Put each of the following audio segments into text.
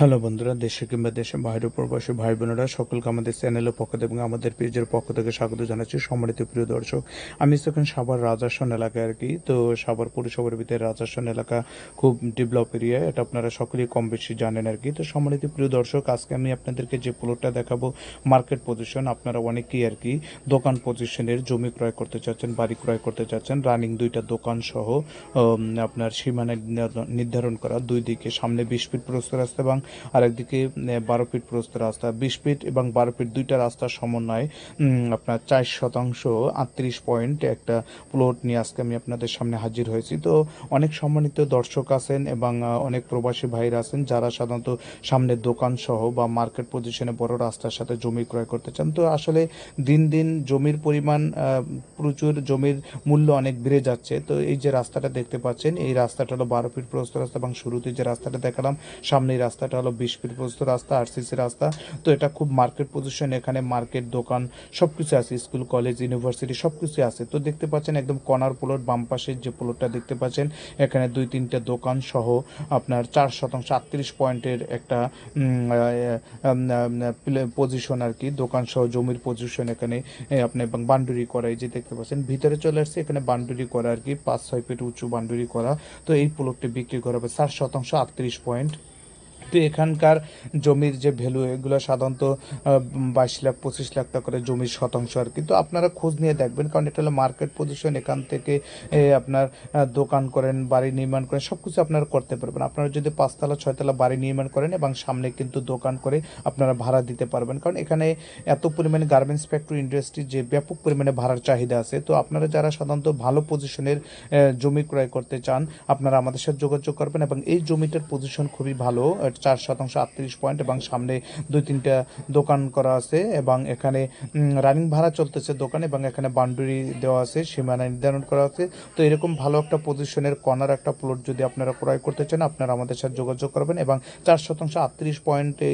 Hello বন্ধুরা, দেশে কিংবা দেশের বাইরে প্রবাসী ভাই বোনেরা সকলকে আমাদের চ্যানেলের পক্ষ থেকে এবং আমাদের পেজের পক্ষ থেকে স্বাগত জানাচ্ছি। সম্মানিত প্রিয় দর্শক, আমি এখন সাভার রাজাসন এলাকায় আর কি। তো সাভার পৌরসভার ভিতরে রাজাসন এলাকা খুব ডেভেলপ এরিয়া, এটা আপনারা সকলেই কম বেশি জানেন আর কি। তো সম্মানিত প্রিয় দর্শক, আজকে আমি আপনাদেরকে যে প্লটটা দেখাবো মার্কেট পজিশন, আপনারা অনেকেই আর কি দোকান পজিশনের জমি ক্রয় করতে চাচ্ছেন, বাড়ি ক্রয় করতে চাচ্ছেন, রানিং দুইটা দোকান সহ আপনার সীমানা নির্ধারণ করা, দুই দিকে সামনে 20 ফিট প্রস্থ রাস্তা এবং আরেকদিকে 12 ফিট প্রস্থ রাস্তা, 20 ফিট এবং 12 ফিট দুইটা রাস্তার সমন্বয়ে আপনার 4% 38 পয়েন্ট একটা প্লট নিয়ে আজকে আমি আপনাদের সামনে হাজির হয়েছি। তো অনেক সম্মানিত দর্শক আছেন এবং অনেক প্রবাসী ভাইরা আছেন যারা সাধারণত সামনে দোকান সহ বা মার্কেট পজিশনে বড় রাস্তার সাথে জমি ক্রয় করতে চান। তো আসলে দিন দিন জমির পরিমাণ প্রচুর, জমির মূল্য অনেক বেড়ে যাচ্ছে। তো এই যে রাস্তাটা দেখতে পাচ্ছেন, এই রাস্তাটা হলো 12 ফিট প্রস্থ রাস্তা এবং শুরুতে যে রাস্তাটা দেখালাম সামনে এই রাস্তাটা হলো 20 ফিট প্রস্থ রাস্তা, আরসিসি রাস্তা। তো এটা খুব মার্কেট পজিশন, এখানে মার্কেট, দোকান সব কিছু আছে, স্কুল কলেজ ইউনিভার্সিটি সব কিছু আছে। তো দেখতে পাচ্ছেন একদম কর্নার প্লট, বাম পাশের যে প্লটটা দেখতে পাচ্ছেন এখানে 2-3টে দোকান সহ আপনার 4% 38 পয়েন্টের একটা পজিশন আর কি, দোকান সহ জমির পজিশন এখানে আপনি এবং বাউন্ডারি করা, এই যে দেখতে পাচ্ছেন ভিতরে চলে আসছে, এখানে বাউন্ডারি করা আর কি, 5-6 ফিট উঁচু বাউন্ডারি করা। তো এই প্লটটি বিক্রি করা হবে 4% 38 পয়েন্ট। তো এখানকার জমির যে ভ্যালু, এগুলো সাধারণত 22 লাখ 25 লাখ টাকা করে জমির শতাংশ আর কি। তো আপনারা খোঁজ নিয়ে দেখবেন, কারণ এটা হলো মার্কেট পজিশন, এখান থেকে আপনার দোকান করেন, বাড়ি নির্মাণ করেন, সব কিছু আপনারা করতে পারবেন। আপনারা যদি 5তলা 6তলা বাড়ি নির্মাণ করেন এবং সামনে কিন্তু দোকান করে আপনারা ভাড়া দিতে পারবেন, কারণ এখানে এত পরিমাণে গার্মেন্টস ফ্যাক্টরি ইন্ডাস্ট্রি যে ব্যাপক পরিমাণে ভাড়ার চাহিদা আছে। তো আপনারা যারা সাধারণত ভালো পজিশনের জমি ক্রয় করতে চান, আপনারা আমাদের সাথে যোগাযোগ করবেন। এবং এই জমিটার পজিশন খুবই ভালো, 4% 38 পয়েন্ট এবং সামনে 2-3টা দোকান করা আছে এবং এখানে রানিং ভাড়া চলতেছে দোকান, এবং এখানে বাউন্ডারি দেওয়া আছে, সীমানা নির্ধারণ করা আছে। তো এরকম ভালো একটা পজিশনের কর্নার একটা প্লট যদি আপনারা ক্রয় করতে চান, আপনারা আমাদের সাথে যোগাযোগ করবেন। এবং 4% 38 পয়েন্টে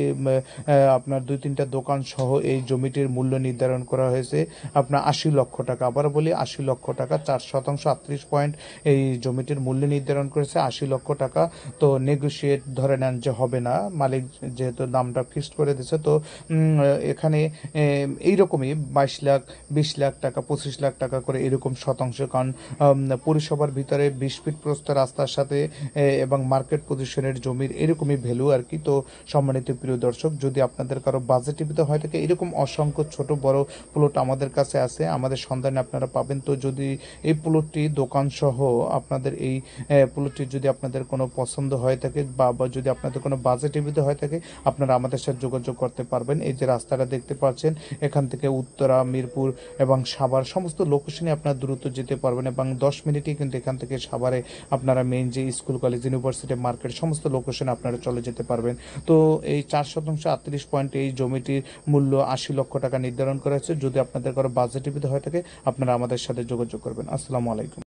আপনার 2-3টা দোকান সহ এই জমিটির মূল্য নির্ধারণ করা হয়েছে আপনার 80 লক্ষ টাকা। আবার বলি 80 লক্ষ টাকা, 4% 38 পয়েন্ট এই জমিটির মূল্য নির্ধারণ করেছে 80 লক্ষ টাকা। তো নেগোশিয়েট ধরে নেন যে হবে না, মালিক যেহেতু দামটা ফিক্সড করে দিচ্ছে। তো এখানে এইরকমই 22 লাখ 20 লাখ টাকা 25 লাখ টাকা করে এরকম শতাংশ, কারণ পৌরসভার ভিতরে 20 ফিট প্রস্থ রাস্তার সাথে এবং মার্কেট পজিশনের জমির এরকমই ভ্যালু আর কি। তো সম্মানিত প্রিয় দর্শক, যদি আপনাদের কারো বাজেটিভিত হয় থাকে, এরকম অসংখ্য ছোট বড় প্লট আমাদের কাছে আছে, আমাদের সন্ধানে আপনারা পাবেন। তো যদি এই প্লটটি দোকান সহ আপনাদের এই প্লটটি যদি আপনাদের কোনো পছন্দ হয়ে থাকে বা যদি আপনাদের কোনো বাজেটিভিত হয়ে থাকে, আপনারা আমাদের সাথে যোগাযোগ করতে পারবেন। এই যে রাস্তাটা দেখতে পাচ্ছেন, এখান থেকে উত্তরা, মিরপুর এবং সাভার সমস্ত লোকেশনে আপনারা দ্রুত যেতে পারবেন এবং 10 মিনিটেই কিন্তু এখান থেকে সাভারে আপনারা মেইন যে স্কুল কলেজ ইউনিভার্সিটি মার্কেট সমস্ত লোকেশনে আপনারা চলে যেতে পারবেন। তো এই 4% 38 পয়েন্ট এই জমিটির মূল্য 80 লক্ষ টাকা নির্ধারণ করা হয়েছে। যদি আপনাদের কারো বাজেটিভিত হয়ে থাকে, আপনারা আমাদের সাথে যোগাযোগ করবেন। আসসালামু আলাইকুম।